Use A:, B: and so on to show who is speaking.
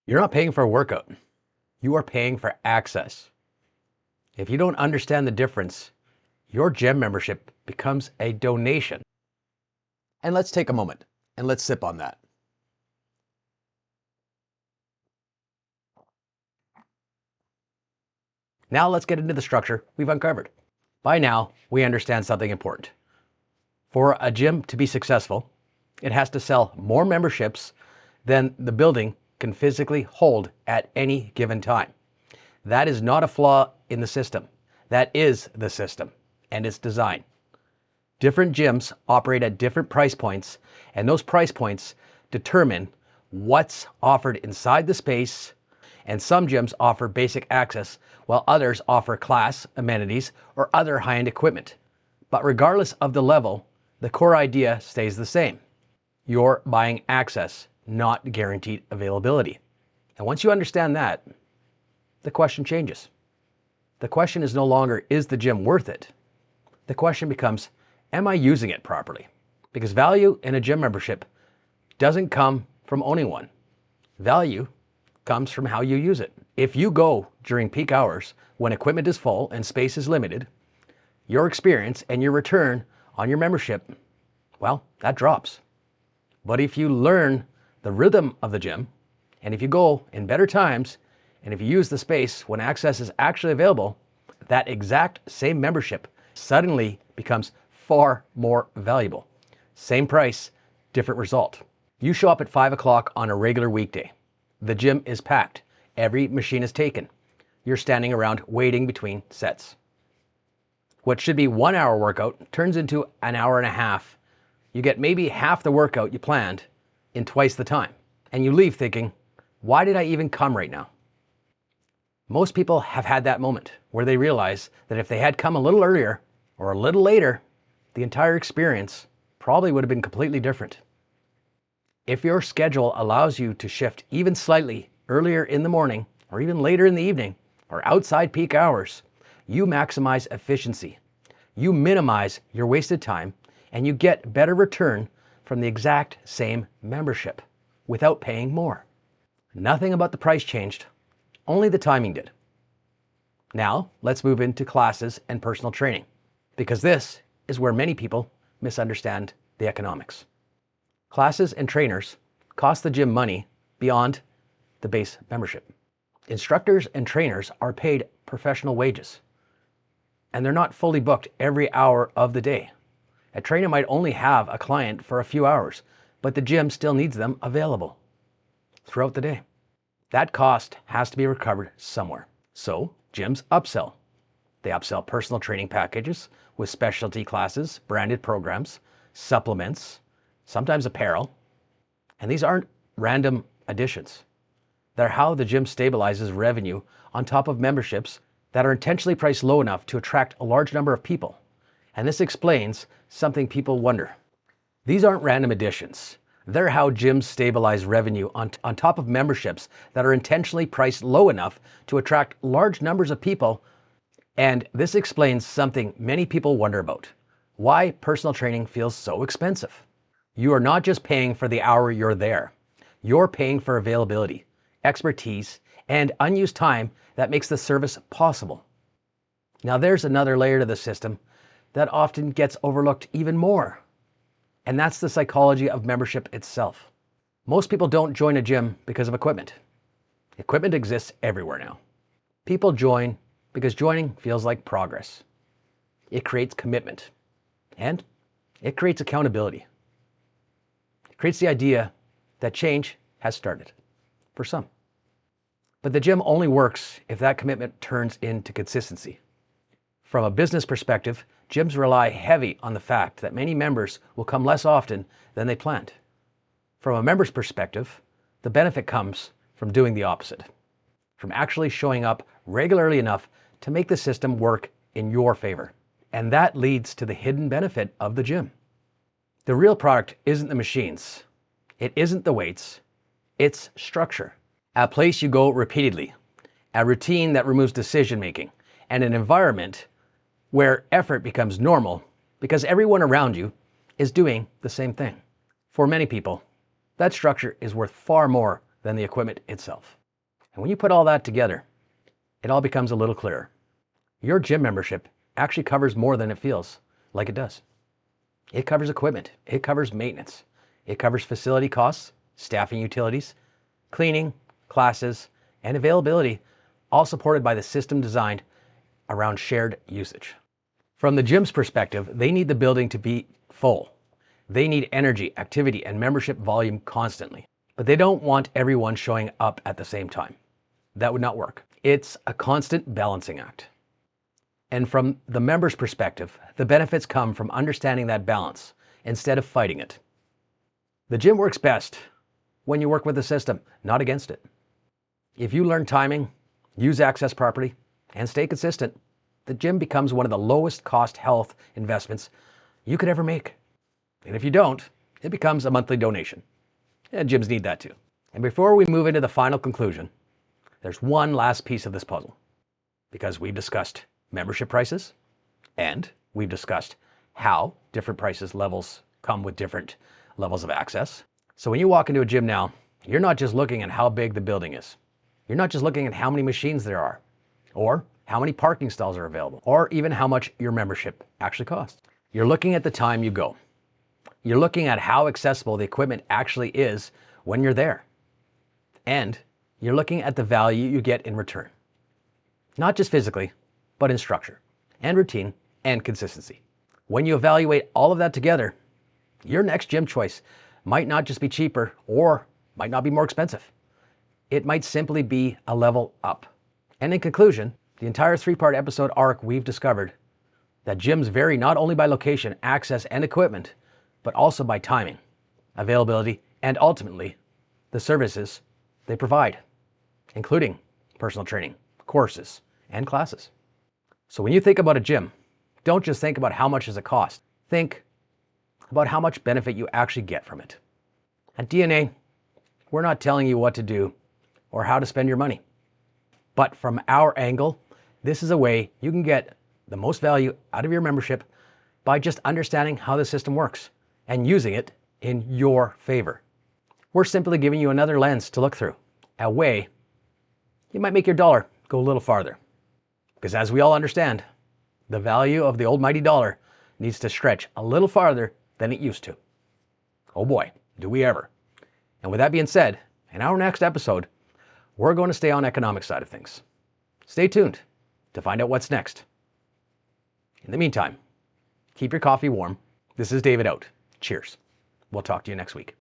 A: You're not paying for a workout. You are paying for access. If you don't understand the difference, your gym membership becomes a donation. And let's take a moment and let's sip on that. Now let's get into the structure we've uncovered. By now, we understand something important. For a gym to be successful, it has to sell more memberships than the building can physically hold at any given time. That is not a flaw in the system. That is the system and its design. Different gyms operate at different price points, and those price points determine what's offered inside the space. And some gyms offer basic access, while others offer class, amenities, or other high-end equipment. But regardless of the level, the core idea stays the same. You're buying access, not guaranteed availability. And once you understand that, the question changes. The question is no longer, is the gym worth it? The question becomes, am I using it properly? Because value in a gym membership doesn't come from owning one. Value comes from how you use it. If you go during peak hours when equipment is full and space is limited, your experience and your return on your membership, well, that drops. But if you learn the rhythm of the gym, and if you go in better times, and if you use the space when access is actually available, that exact same membership suddenly becomes far more valuable. Same price, different result. You show up at 5 o'clock on a regular weekday. The gym is packed. Every machine is taken. You're standing around waiting between sets. What should be 1 hour workout turns into an hour and a half. You get maybe half the workout you planned in twice the time. And you leave thinking, why did I even come right now? Most people have had that moment where they realize that if they had come a little earlier or a little later, the entire experience probably would have been completely different. If your schedule allows you to shift even slightly earlier in the morning or even later in the evening or outside peak hours, you maximize efficiency. You minimize your wasted time and you get better return from the exact same membership without paying more. Nothing about the price changed, only the timing did. Now let's move into classes and personal training, because this is where many people misunderstand the economics. Classes and trainers cost the gym money beyond the base membership. Instructors and trainers are paid professional wages, and they're not fully booked every hour of the day. A trainer might only have a client for a few hours, but the gym still needs them available throughout the day. That cost has to be recovered somewhere. So gyms upsell. They upsell personal training packages with specialty classes, branded programs, supplements, sometimes apparel. And these aren't random additions. They're how the gym stabilizes revenue on top of memberships that are intentionally priced low enough to attract a large number of people. And this explains something people wonder. These aren't random additions. They're how gyms stabilize revenue on top of memberships that are intentionally priced low enough to attract large numbers of people. And this explains something many people wonder about: why personal training feels so expensive. You are not just paying for the hour you're there. You're paying for availability, expertise, and unused time that makes the service possible. Now there's another layer to the system that often gets overlooked even more. And that's the psychology of membership itself. Most people don't join a gym because of equipment. Equipment exists everywhere now. People join because joining feels like progress. It creates commitment, and it creates accountability. It creates the idea that change has started, for some. But the gym only works if that commitment turns into consistency. From a business perspective, gyms rely heavy on the fact that many members will come less often than they planned. From a member's perspective, the benefit comes from doing the opposite, from actually showing up regularly enough to make the system work in your favor. And that leads to the hidden benefit of the gym. The real product isn't the machines. It isn't the weights. It's structure. A place you go repeatedly, a routine that removes decision making, and an environment where effort becomes normal because everyone around you is doing the same thing. For many people, that structure is worth far more than the equipment itself. And when you put all that together, it all becomes a little clearer. Your gym membership actually covers more than it feels like it does. It covers equipment, it covers maintenance, it covers facility costs, staffing utilities, cleaning, classes, and availability, all supported by the system designed around shared usage. From the gym's perspective, they need the building to be full. They need energy, activity, and membership volume constantly. But they don't want everyone showing up at the same time. That would not work. It's a constant balancing act. And from the member's perspective, the benefits come from understanding that balance instead of fighting it. The gym works best when you work with the system, not against it. If you learn timing, use access properly, and stay consistent, the gym becomes one of the lowest cost health investments you could ever make. And if you don't, it becomes a monthly donation. And gyms need that too. And before we move into the final conclusion, there's one last piece of this puzzle. Because we've discussed membership prices, and we've discussed how different prices levels come with different levels of access. So when you walk into a gym now, you're not just looking at how big the building is. You're not just looking at how many machines there are, or how many parking stalls are available, or even how much your membership actually costs. You're looking at the time you go. You're looking at how accessible the equipment actually is when you're there. And you're looking at the value you get in return. Not just physically, but in structure, and routine, and consistency. When you evaluate all of that together, your next gym choice might not just be cheaper or might not be more expensive. It might simply be a level up. And in conclusion, the entire 3-part episode arc, we've discovered that gyms vary not only by location, access, and equipment, but also by timing, availability, and ultimately the services they provide, including personal training, courses, and classes. So when you think about a gym, don't just think about how much does it cost. Think about how much benefit you actually get from it. At DNA, we're not telling you what to do or how to spend your money. But from our angle, this is a way you can get the most value out of your membership by just understanding how the system works and using it in your favor. We're simply giving you another lens to look through, a way you might make your dollar go a little farther. Because as we all understand, the value of the almighty dollar needs to stretch a little farther than it used to. Oh boy, do we ever. And with that being said, in our next episode, we're going to stay on economic side of things. Stay tuned to find out what's next. In the meantime, keep your coffee warm. This is David out. Cheers. We'll talk to you next week.